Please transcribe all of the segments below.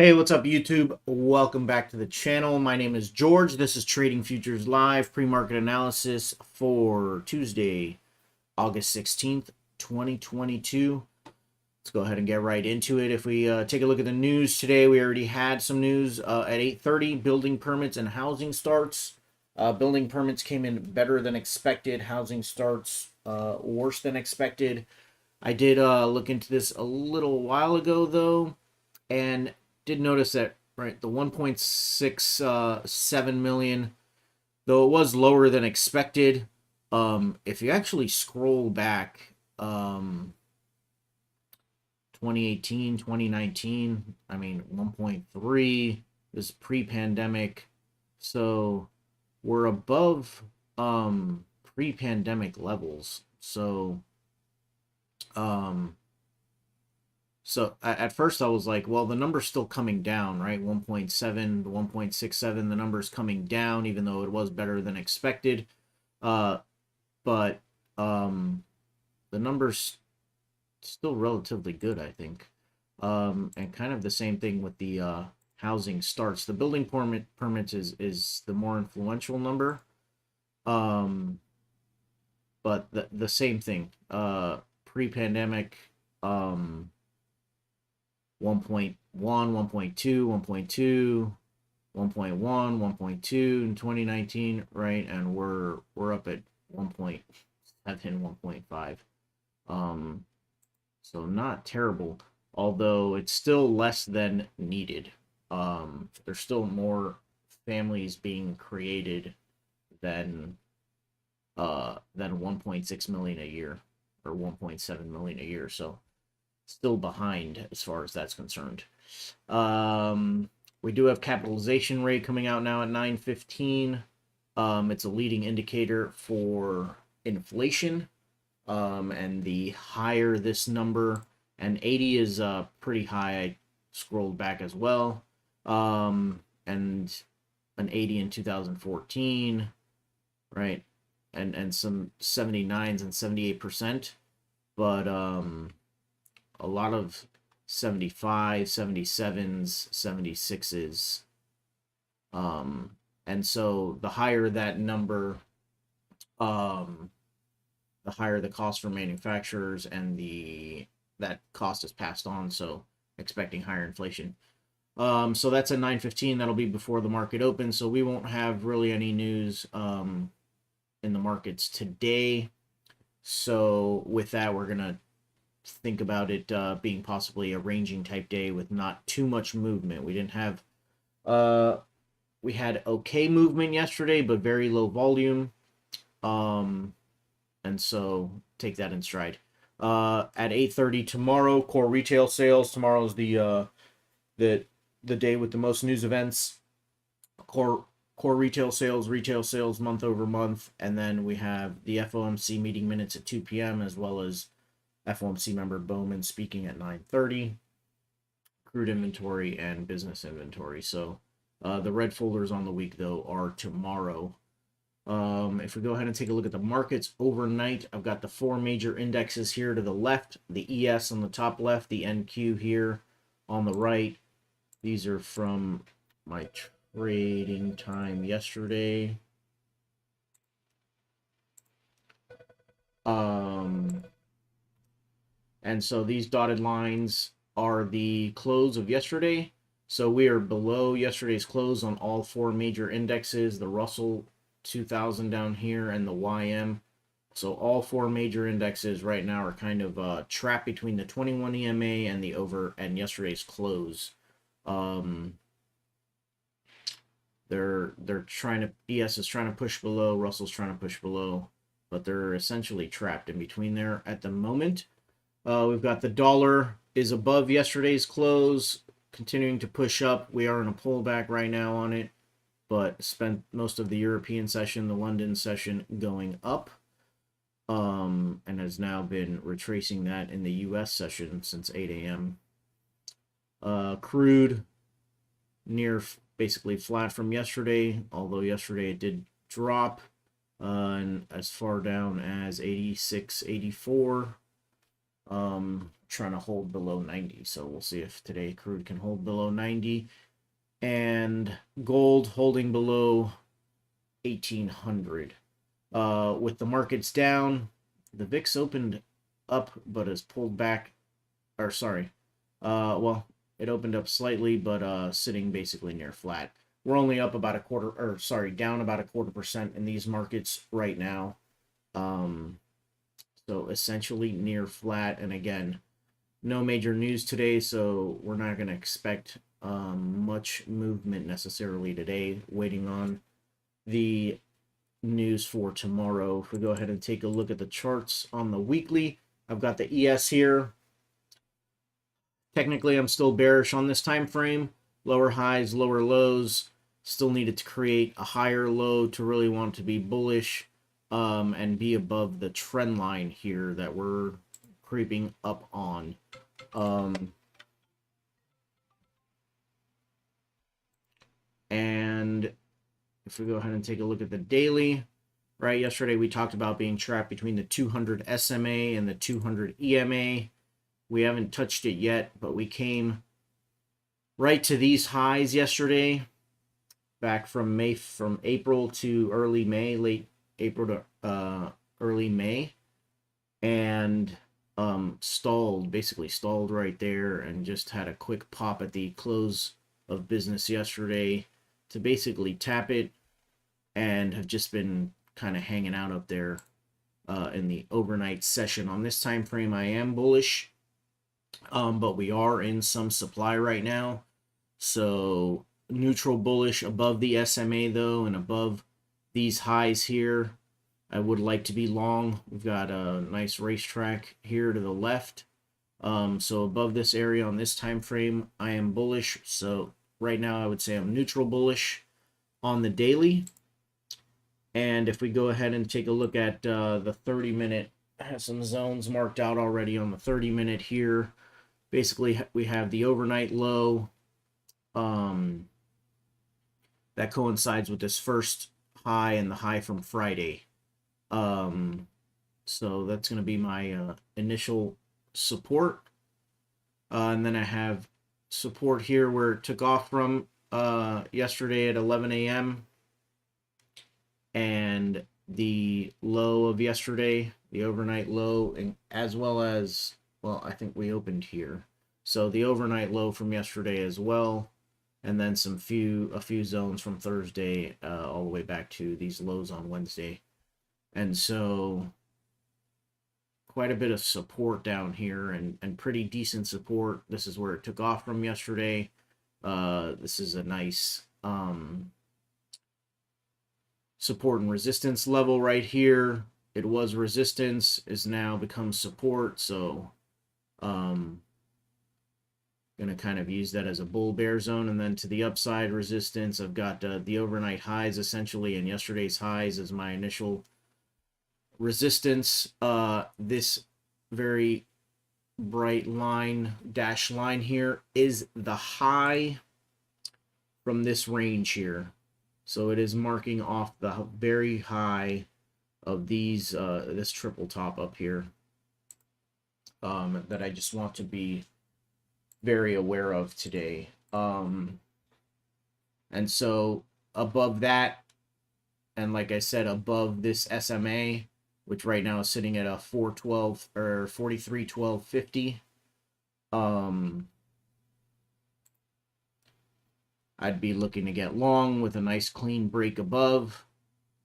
Hey, what's up, YouTube? Welcome back to the channel. My name is George. This is Trading Futures Live pre-market analysis for Tuesday, August 16th, 2022. Let's go ahead and get right into it. If we take a look at the news today, we already had some news at 8:30. Building permits and housing starts. Building permits came in better than expected. Housing starts worse than expected. I did look into this a little while ago, though, and did notice that, right, the 1.67 million, though it was lower than expected. If you actually scroll back, 2018, 2019, I mean, 1.3 is pre-pandemic, so we're above pre-pandemic levels. So at first I was like, well, the number's still coming down, right? 1.7 to 1.67, the number's coming down, even though it was better than expected. But the number's still relatively good, I think. And kind of the same thing with the housing starts. The building permits is the more influential number. But the same thing. Pre-pandemic, 1.1, 1.2, 1.2, 1.1, 1.2 in 2019, right? And we're up at 1.7, 1.5. So not terrible, although it's still less than needed. There's still more families being created than 1.6 million a year or 1.7 million a year. So still behind as far as that's concerned. We do have capitalization rate coming out now at 915. It's a leading indicator for inflation. And the higher this number, and 80 is pretty high. I scrolled back as well. And an 80 in 2014, right? And some 79s and 78%. But a lot of 75, 77s, 76s. And so the higher that number, the higher the cost for manufacturers, and that cost is passed on, so expecting higher inflation. So that's a 9:15. That'll be before the market opens, so we won't have really any news in the markets today. So with that, we're gonna think about it being possibly a ranging type day with not too much movement. We didn't have we had okay movement yesterday, but very low volume. And so take that in stride. At 8:30 tomorrow, core retail sales. Tomorrow's the day with the most news events. Core retail sales month over month, and then we have the FOMC meeting minutes at 2 p.m. as well as FOMC member Bowman speaking at 9:30. Crude inventory and business inventory. So the red folders on the week, though, are tomorrow. If we go ahead and take a look at the markets overnight, I've got the four major indexes here to the left, the ES on the top left, the NQ here on the right. These are from my trading time yesterday. And so these dotted lines are the close of yesterday. So we are below yesterday's close on all four major indexes, the Russell 2000 down here and the YM. So all four major indexes right now are kind of trapped between the 21 EMA and the and yesterday's close. They're trying to, ES is trying to push below, Russell's trying to push below, but they're essentially trapped in between there at the moment. We've got the dollar is above yesterday's close, continuing to push up. We are in a pullback right now on it, but spent most of the European session, the London session, going up, and has now been retracing that in the U.S. session since 8 a.m. Crude near basically flat from yesterday, although yesterday it did drop and as far down as 86, 84. trying to hold below 90. So we'll see if today crude can hold below 90. And gold holding below 1800. With the markets down, the VIX opened up but has pulled back. Or sorry, well, it opened up slightly, but sitting basically near flat. We're only up about a quarter, or sorry, down about a 0.25% in these markets right now. So essentially near flat. And again, no major news today, so we're not going to expect much movement necessarily today. Waiting on the news for tomorrow. If we go ahead and take a look at the charts on the weekly, I've got the ES here. Technically, I'm still bearish on this time frame. Lower highs, lower lows. Still needed to create a higher low to really want to be bullish and be above the trend line here that we're creeping up on. And if we go ahead and take a look at the daily, right? Yesterday we talked about being trapped between the 200 SMA and the 200 EMA. We haven't touched it yet, but we came right to these highs yesterday, back from April to early May, late April to early May, and basically stalled right there, and just had a quick pop at the close of business yesterday to basically tap it, and have just been kind of hanging out up there in the overnight session. On this time frame, I am bullish. But we are in some supply right now. So neutral bullish above the SMA though, and above these highs here. I would like to be long. We've got a nice racetrack here to the left. So above this area on this time frame, I am bullish. So right now I would say I'm neutral bullish on the daily. And if we go ahead and take a look at the 30-minute, I have some zones marked out already on the 30-minute here. Basically, we have the overnight low that coincides with this first high and the high from Friday. So that's going to be my initial support. And then I have support here where it took off from yesterday at 11 a.m. And the low of yesterday, the overnight low, and as well as, well, I think we opened here. So the overnight low from yesterday as well, and then a few zones from Thursday all the way back to these lows on Wednesday. And so quite a bit of support down here, and pretty decent support. This is where it took off from yesterday. This is a nice support and resistance level right here. It was resistance, is now become support. So gonna kind of use that as a bull bear zone. And then to the upside resistance, I've got the overnight highs essentially, and yesterday's highs as my initial resistance. This very bright line, dash line here, is the high from this range here. So it is marking off the very high of these this triple top up here that I just want to be very aware of today. And so above that, and like I said, above this SMA, which right now is sitting at a 412 or 43.1250, I'd be looking to get long with a nice clean break above.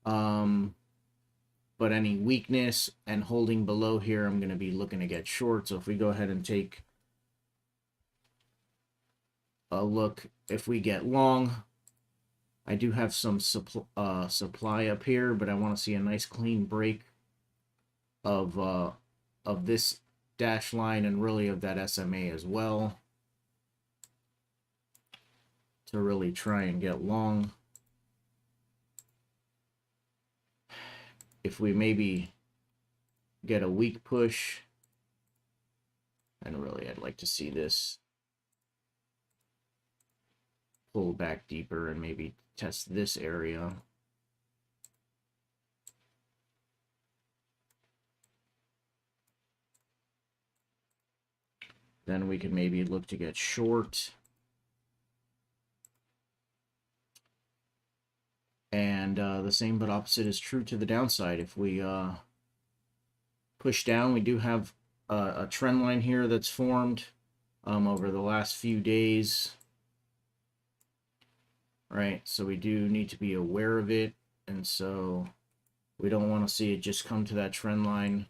But any weakness and holding below here, I'm going to be looking to get short. So if we go ahead and take a look, if we get long, I do have some supply up here, but I want to see a nice clean break of this dash line, and really of that SMA as well, to really try and get long. If we maybe get a weak push, and really I'd like to see this pull back deeper and maybe test this area. then we could maybe look to get short. And the same but opposite is true to the downside. If we push down, we do have a trend line here that's formed over the last few days. Right, so we do need to be aware of it, and so we don't want to see it just come to that trend line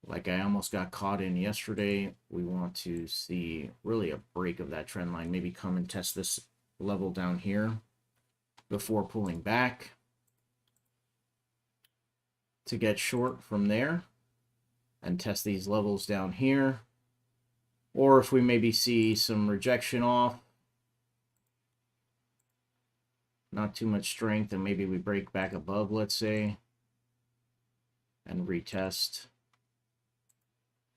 like I almost got caught in yesterday. We want to see really a break of that trend line, maybe come and test this level down here before pulling back to get short from there and test these levels down here. Or if we maybe see some rejection off, not too much strength, and maybe we break back above, let's say, and retest,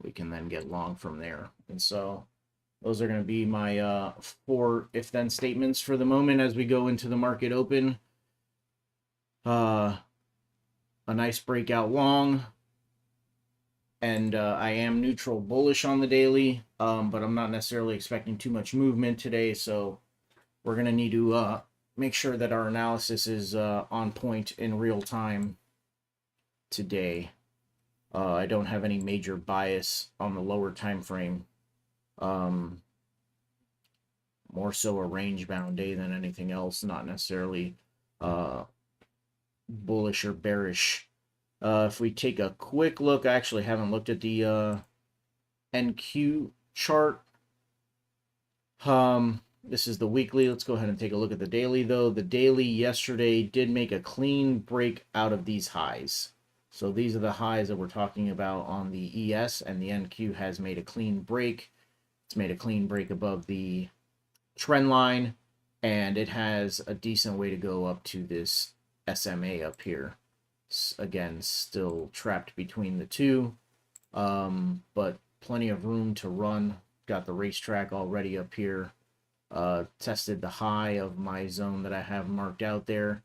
we can then get long from there. And so those are going to be my 4 if-then statements for the moment as we go into the market open. A nice breakout long, and I am neutral bullish on the daily, but I'm not necessarily expecting too much movement today, so we're going to need to make sure that our analysis is on point in real time today. I don't have any major bias on the lower time frame. More so a range-bound day than anything else, not necessarily bullish or bearish. If we take a quick look, I actually haven't looked at the NQ chart. This is the weekly. Let's go ahead and take a look at the daily, though. The daily yesterday did make a clean break out of these highs. So these are the highs that we're talking about on the ES, and the NQ has made a clean break. It's made a clean break above the trend line, and it has a decent way to go up to this SMA up here. Again, still trapped between the two, but plenty of room to run. Got the racetrack already up here. Tested the high of my zone that I have marked out there.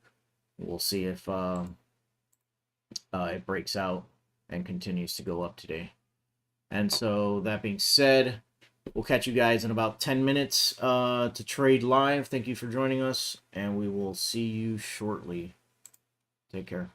We'll see if it breaks out and continues to go up today. And so that being said, we'll catch you guys in about 10 minutes to trade live. Thank you for joining us, and we will see you shortly. Take care.